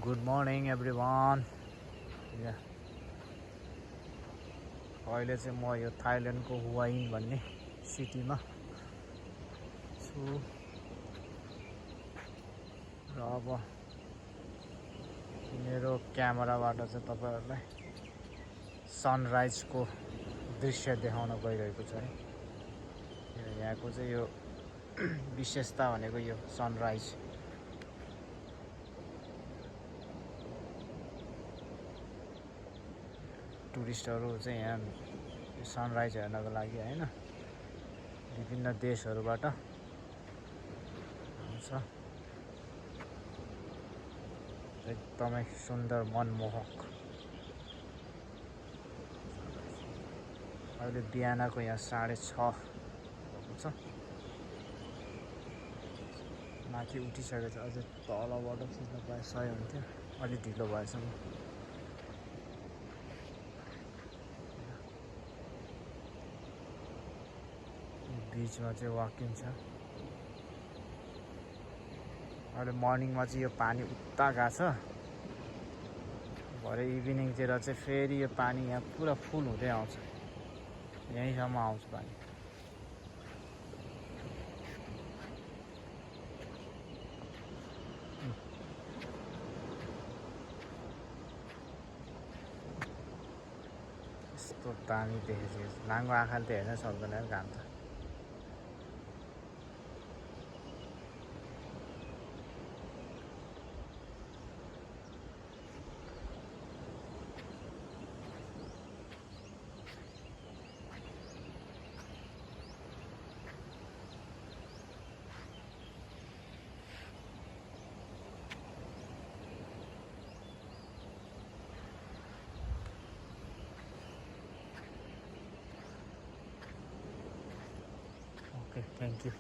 Good morning everyone. अहिले चाहिँ म यो थाइल्यान्डको हुवाइन भन्ने सिटीमा छु र अब मेरो क्यामेराबाट चाहिँ तपाईहरुलाई सनराइजको दृश्य देखाउन गइरहेको छु है। यहाँको चाहिँ यो विशेषता भनेको यो सनराइज। टुरिस्टहरु चाहिँ यहाँ सनराइज हेर्नको लागि हैन विभिन्न देशहरुबाट आउँछ। एकदमै सुन्दर मनमोहक। अहिले बिहानको यहाँ 6:30 भएको छ। माथि उठिसकेको छ। अझै तलबाट खिच्न पाए सही हुन्थ्यो। अलि ढिलो भएछ म। बीचमा चाहिँ वाकिङ छ। अहिले मर्निङमा चाहिँ यो पानी उता गएको छ। भरे इभिनिङतिर चाहिँ फेरि यो पानी यहाँ पुरा फुल हुँदै आउँछ। यहीँसम्म आउँछ पानी। यस्तो दामी देखेछ। नाङ्गो आँखाले त हेर्न सक्दैन घाम त। Okay, thank you.